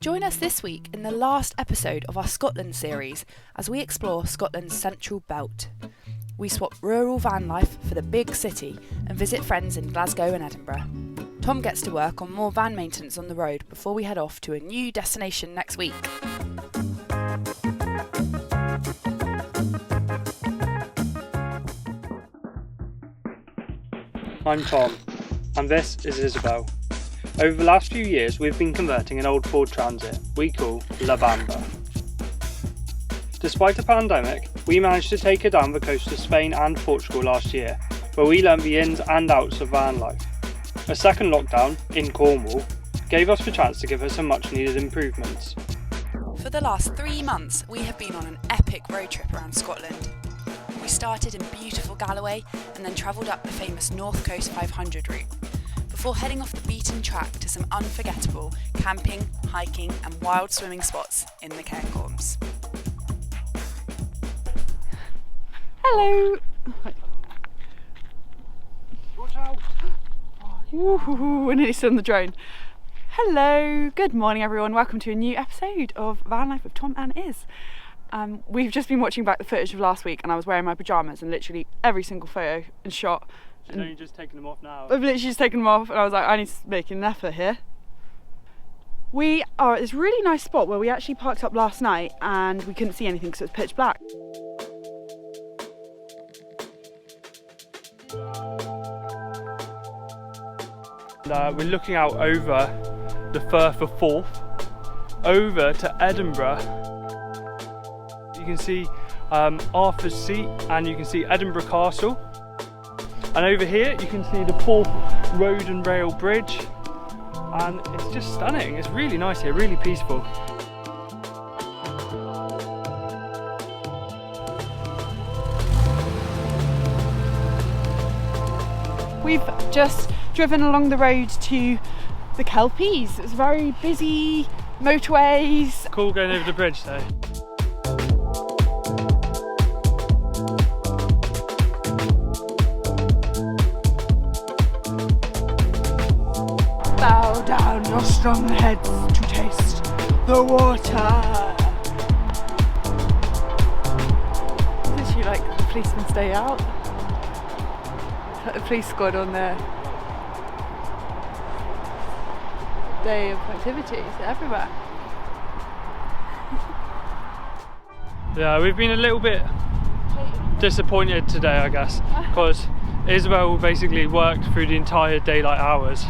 Join us this week in the last episode of our Scotland series as we explore Scotland's central belt. We swap rural van life for the big city and visit friends in Glasgow and Edinburgh. Tom gets to work on more van maintenance on the road before we head off to a new destination next week. I'm Tom, and this is Isabel. Over the last few years we've been converting an old Ford Transit we call La Bamba. Despite a pandemic, we managed to take her down the coast of Spain and Portugal last year, where we learnt the ins and outs of van life. A second lockdown, in Cornwall, gave us the chance to give her some much needed improvements. For the last 3 months, we have been on an epic road trip around Scotland. We started in beautiful Galloway and then travelled up the famous North Coast 500 route, before heading off the beaten track to some unforgettable camping, hiking and wild swimming spots in the Cairngorms. Hello! Watch out! Ooh, we're nearly still on the drone. Hello, good morning everyone. Welcome to a new episode of Van Life with Tom and Iz. We've just been watching back the footage of last week and I was wearing my pyjamas and literally every single photo and shot. She's only just taken them off now. I've literally just taken them off and I was like, I need to make an effort here. We are at this really nice spot where we actually parked up last night and we couldn't see anything because it was pitch black. We're looking out over the Firth of Forth, over to Edinburgh. You can see Arthur's Seat and you can see Edinburgh Castle. And over here you can see the Forth Road and Rail Bridge. And it's just stunning. It's really nice here, really peaceful. We've just driven along the road to the Kelpies. It's very busy, motorways. Cool going over the bridge though. Bow down your strong heads to taste the water. Literally like the policeman's day out. It's like the police squad on their day of activities everywhere. Yeah, we've been a little bit disappointed today, I guess, because Isabel basically worked through the entire daylight hours.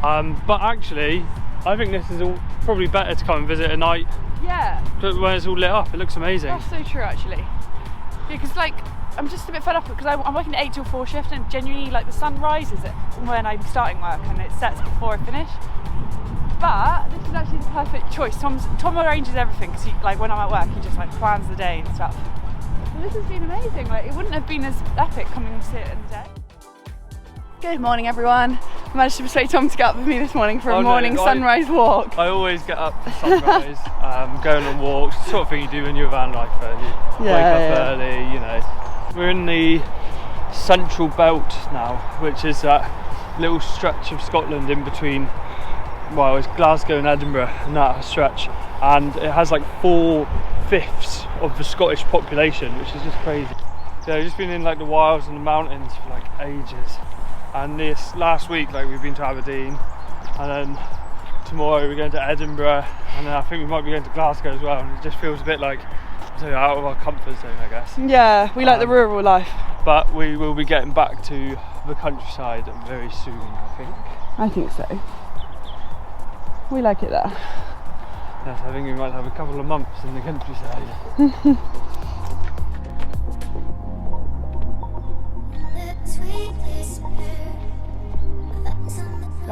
But actually, I think this is all probably better to come and visit at night. Yeah. When it's all lit up, it looks amazing. That's so true, actually. Yeah, because like I'm just a bit fed up because I'm working an 8 till 4 shift, and genuinely like the sun rises when I'm starting work and it sets before I finish. But this is actually the perfect choice. Tom arranges everything because like when I'm at work, he just like plans the day and stuff. So this has been amazing. Like it wouldn't have been as epic coming to sit in the day. Good morning, everyone. I managed to persuade Tom to get up with me this morning for a morning sunrise walk. I always get up for sunrise, going on walks, the sort of thing you do when you're a van lifer. You wake up early, you know. We're in the central belt now, which is that little stretch of Scotland in between, well, it's Glasgow and Edinburgh, and that stretch. And it has like 4/5 of the Scottish population, which is just crazy. Yeah, we've just been in like the wilds and the mountains for like ages. And this last week, like we've been to Aberdeen, and then tomorrow we're going to Edinburgh, and then I think we might be going to Glasgow as well. And it just feels a bit like out of our comfort zone, I guess. Yeah, we like the rural life. But we will be getting back to the countryside very soon, I think. I think so. We like it there. Yes, I think we might have a couple of months in the countryside.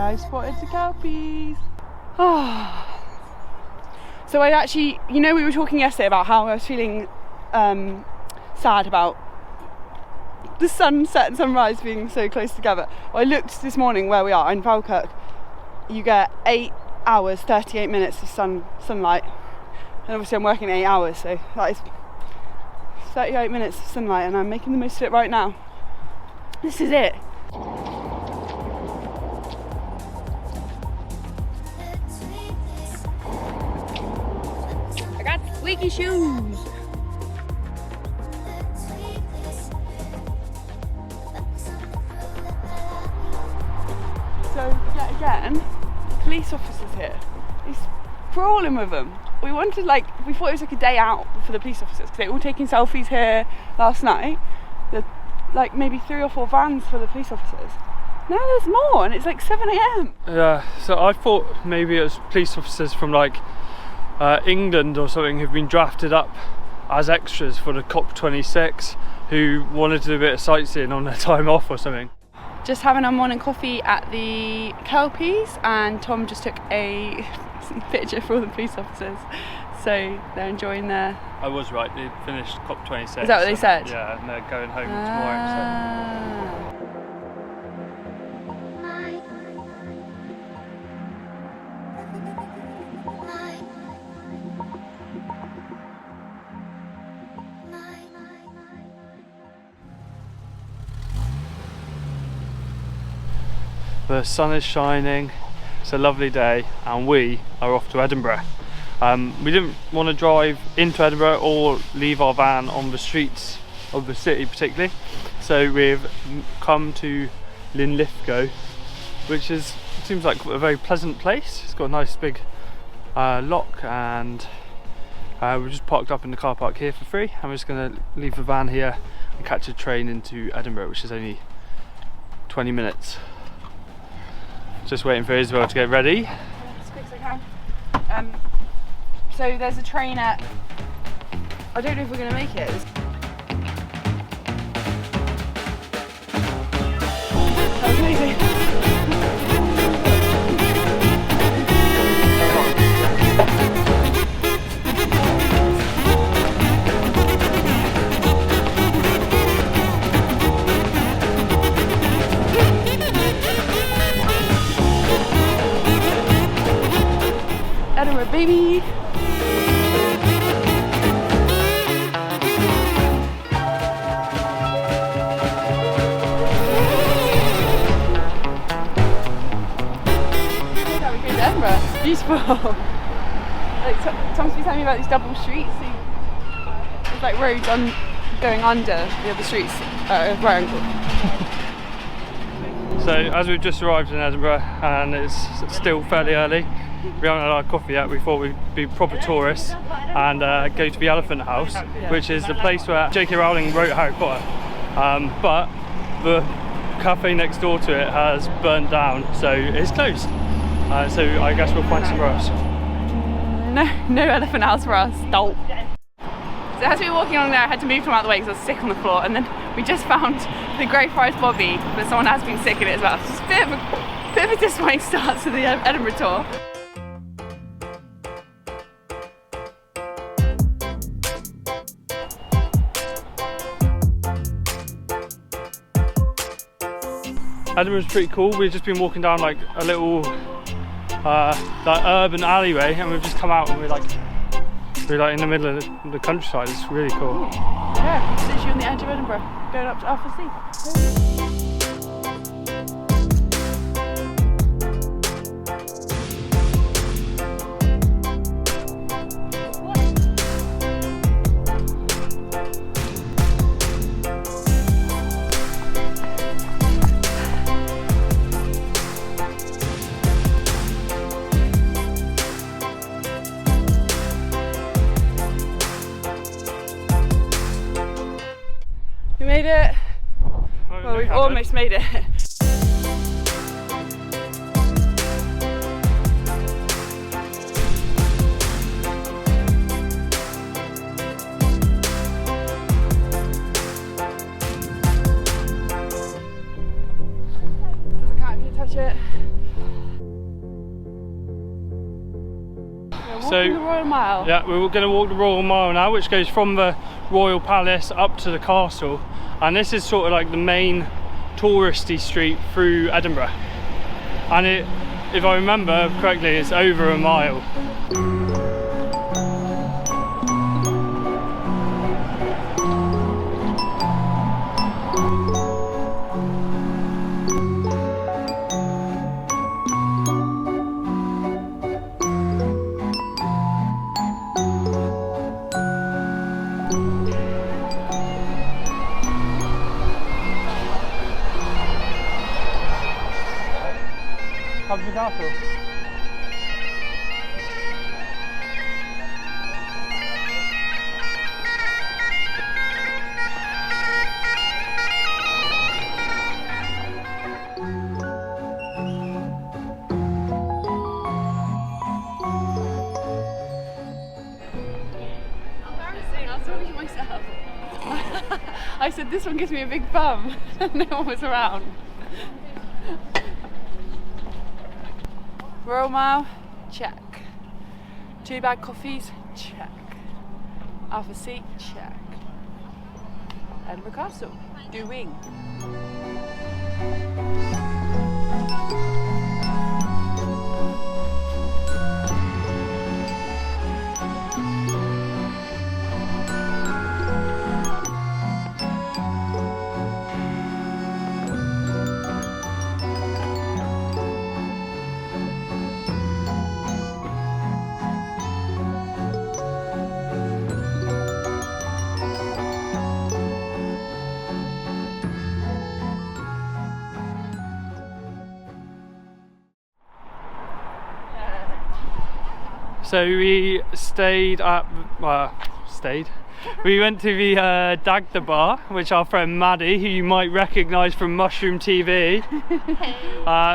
I spotted the Kelpies. So I actually, you know, we were talking yesterday about how I was feeling sad about the sunset and sunrise being so close together. Well, I looked this morning where we are in Falkirk. You get 8 hours, 38 minutes of sunlight. And obviously I'm working 8 hours, so that is 38 minutes of sunlight and I'm making the most of it right now. This is it. squeaky shoes. So yet again, police officers here. He's crawling with them. We wanted we thought it was like a day out for the police officers because they were all taking selfies here last night. There maybe 3 or 4 vans for the police officers. Now there's more, and it's like 7 a.m. Yeah, so I thought maybe it was police officers from England or something who've been drafted up as extras for the COP26 who wanted to do a bit of sightseeing on their time off or something. Just having our morning coffee at the Kelpies, and Tom just took a picture for all the police officers. So they're enjoying their... I was right, they finished COP26. Is that what they said? Yeah, and they're going home tomorrow. The sun is shining, it's a lovely day, and we are off to Edinburgh. We didn't want to drive into Edinburgh or leave our van on the streets of the city particularly, so we've come to Linlithgow, which seems like a very pleasant place. It's got a nice big lock, and we're just parked up in the car park here for free, and we're just going to leave the van here and catch a train into Edinburgh, which is only 20 minutes. Just waiting for Isabel to get ready. As quick as I can. So there's a train at... I don't know if we're going to make it. That was amazing. Edinburgh, baby! Edinburgh, it's beautiful. Tom's been telling me about these double streets. There's roads going under the other streets at a right angle. So as we've just arrived in Edinburgh and it's still fairly early, we haven't had our coffee yet. We thought we'd be proper tourists and go to the Elephant House, which is the place where J K Rowling wrote Harry Potter. But the cafe next door to it has burnt down, so it's closed. So I guess we'll find somewhere else. No Elephant House for us. Nope. So as we were walking along there, I had to move Tom out of the way because I was sick on the floor, and then we just found the Blackfriars Bobby, but someone has been sick in it as well. So it's a bit of a disappointing start to the Edinburgh tour. Edinburgh's pretty cool. We've just been walking down a little urban alleyway, and we've just come out and we're in the middle of the countryside. It's really cool. Yeah, it's literally on the edge of Edinburgh, going up to Firth of Forth. We made it. Well, we've almost made it. Doesn't count if you touch it. We're walking the Royal Mile. Yeah, we're going to walk the Royal Mile now, which goes from the Royal Palace up to the castle, and this is sort of like the main touristy street through Edinburgh, and if I remember correctly, it's over a mile. castle. I said this one gives me a big bum. No one was around. Royal Mile, check. 2 bag coffees, check. Alpha seat, check. Edinburgh Castle, doing. So we we went to the Dagda bar, which our friend Maddie, who you might recognise from Mushroom TV,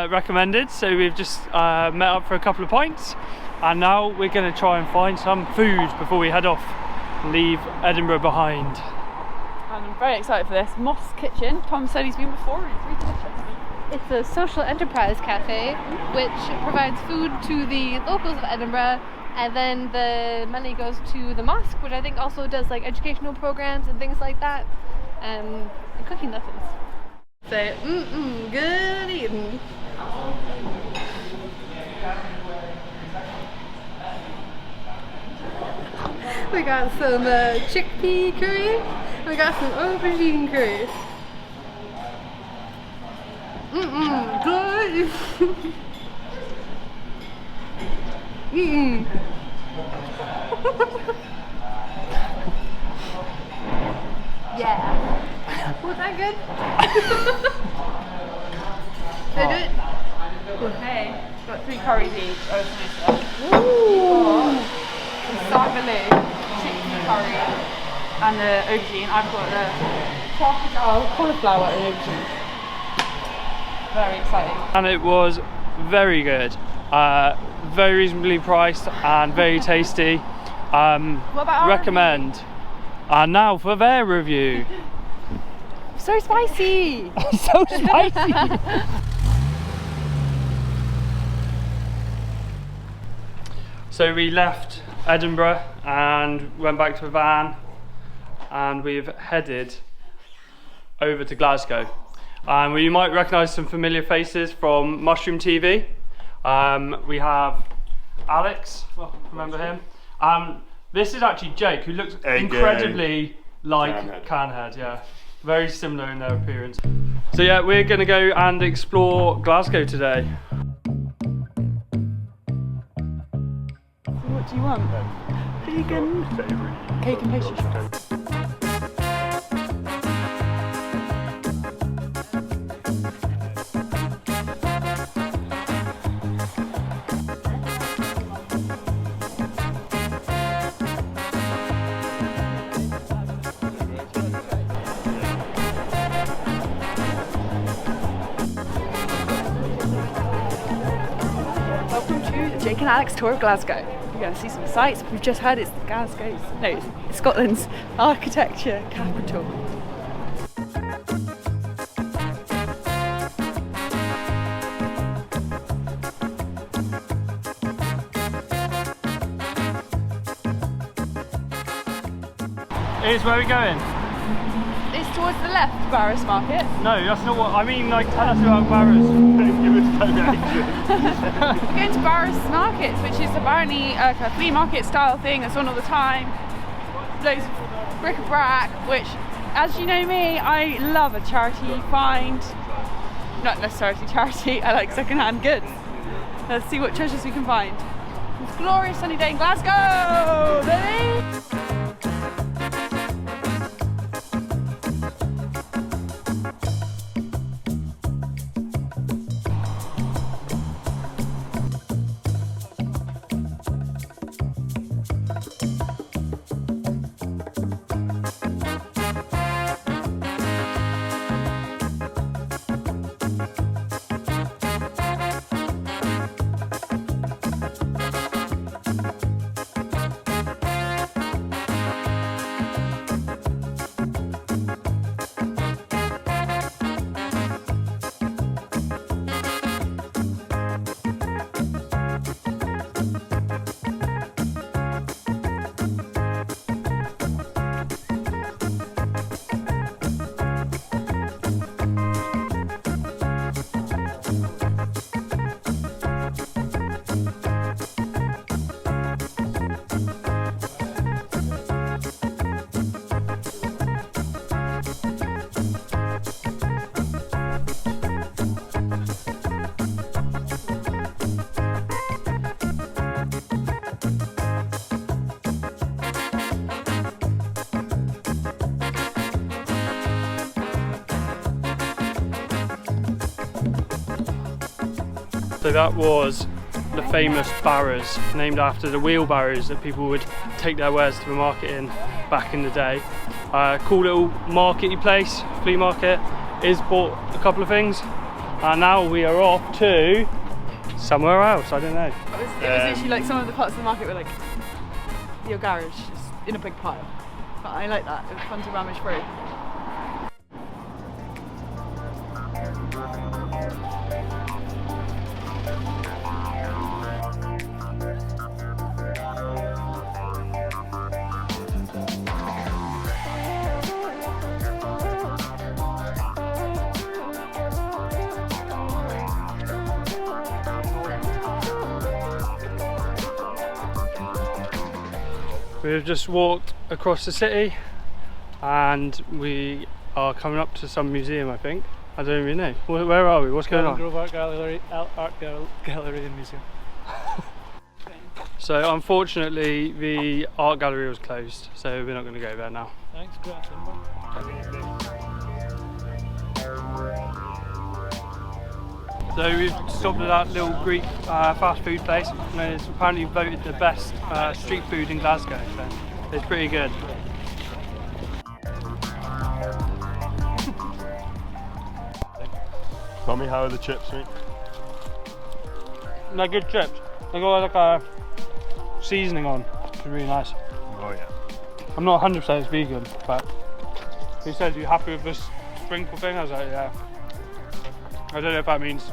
recommended. So we've just met up for a couple of pints, and now we're going to try and find some food before we head off and leave Edinburgh behind. And I'm very excited for this. Mosque Kitchen. Tom said he's been before and it's really delicious. It's a social enterprise cafe which provides food to the locals of Edinburgh, and then the money goes to the mosque, which I think also does like educational programs and things like that, and cooking lessons. So, good eating. We got some chickpea curry, we got some aubergine curry. Good. Yeah. Was that good? Did it? Hey, got 3 curries each. Ooh. Sabaloo, chickpea curry, and the aubergine. I've got the cauliflower and aubergine. Very exciting. And it was very good. Very reasonably priced and very tasty. What about our recommend. And now for their review. So spicy! So spicy! So we left Edinburgh and went back to a van, and we've headed over to Glasgow. You might recognise some familiar faces from Mushroom TV. We have Alex, well, remember him? This is actually Jake, who looks incredibly like Canhead, yeah. Very similar in their appearance. So yeah, we're gonna go and explore Glasgow today. What do you want? Vegan cake and pastry shop. Jake and Alex tour of Glasgow. We're going to see some sights. We've just heard it's it's Scotland's architecture capital. Here's where we're going. It's towards the left, Barras Market. No, that's not what I mean. Like, tell us about Barras. We're going to Barras Markets, which is apparently a flea market style thing that's on all the time. Loads of bric-a-brac, which, as you know me, I love a charity find. Not necessarily charity, I like second-hand goods. Let's see what treasures we can find. It's a glorious sunny day in Glasgow, baby! So that was the famous barrows, named after the wheelbarrows that people would take their wares to the market in back in the day. Cool little markety place, flea market. Is bought a couple of things, and now we are off to somewhere else. I don't know. It was literally like some of the parts of the market were like your garage just in a big pile. But I like that. It was fun to rummage through. We've just walked across the city and we are coming up to some museum, I think. I don't even know. Where are we? What's going on? Art Gallery and Museum. So unfortunately the art gallery was closed, so we're not going to go there now. Thanks, So we've stopped at that little Greek fast food place, and it's apparently voted the best street food in Glasgow, so it's pretty good. Tell me, how are the chips, mate? They're good chips. They got like a seasoning on, which is really nice. Oh yeah. I'm not 100% it's vegan, but he said, "Are you happy with this sprinkle thing?" I was like, yeah. I don't know if that means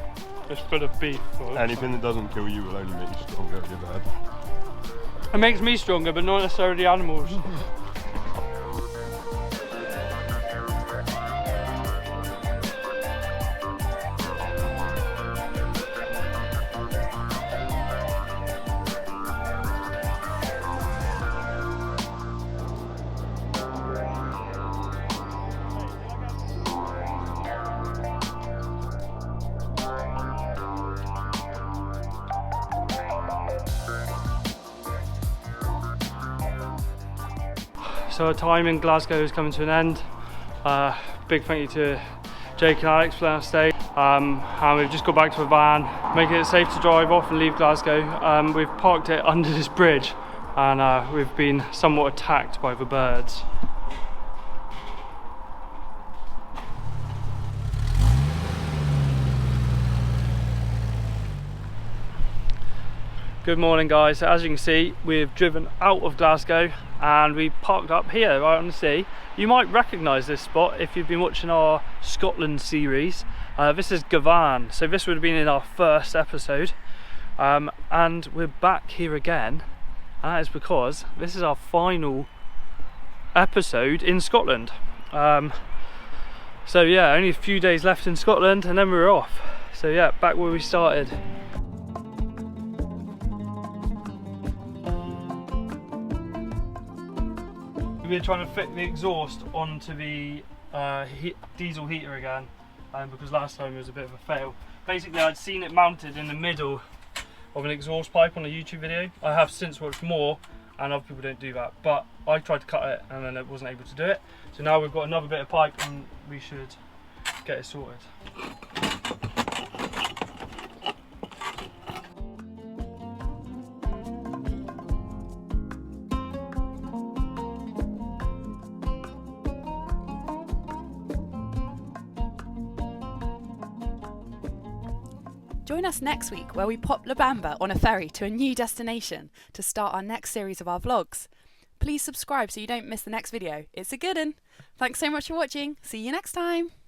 it's full of beef or Anything that doesn't kill you will only make you stronger if you're bad. It makes me stronger, but not necessarily the animals. So our time in Glasgow is coming to an end. Big thank you to Jake and Alex for letting us stay. And we've just got back to a van, making it safe to drive off and leave Glasgow. We've parked it under this bridge, and we've been somewhat attacked by the birds. Good morning guys. So as you can see, we've driven out of Glasgow and we parked up here right on the sea. You might recognise this spot if you've been watching our Scotland series. This is Gavan, so this would have been in our first episode, and we're back here again, and that is because this is our final episode in Scotland. So yeah, only a few days left in Scotland and then we're off. So yeah, back where we started. We're trying to fit the exhaust onto the diesel heater again, because last time it was a bit of a fail. Basically, I'd seen it mounted in the middle of an exhaust pipe on a YouTube video. I have since watched more, and other people don't do that, but I tried to cut it and then I wasn't able to do it. So now we've got another bit of pipe and we should get it sorted. Join us next week where we pop La Bamba on a ferry to a new destination to start our next series of our vlogs. Please subscribe so you don't miss the next video. It's a good one. Thanks so much for watching. See you next time.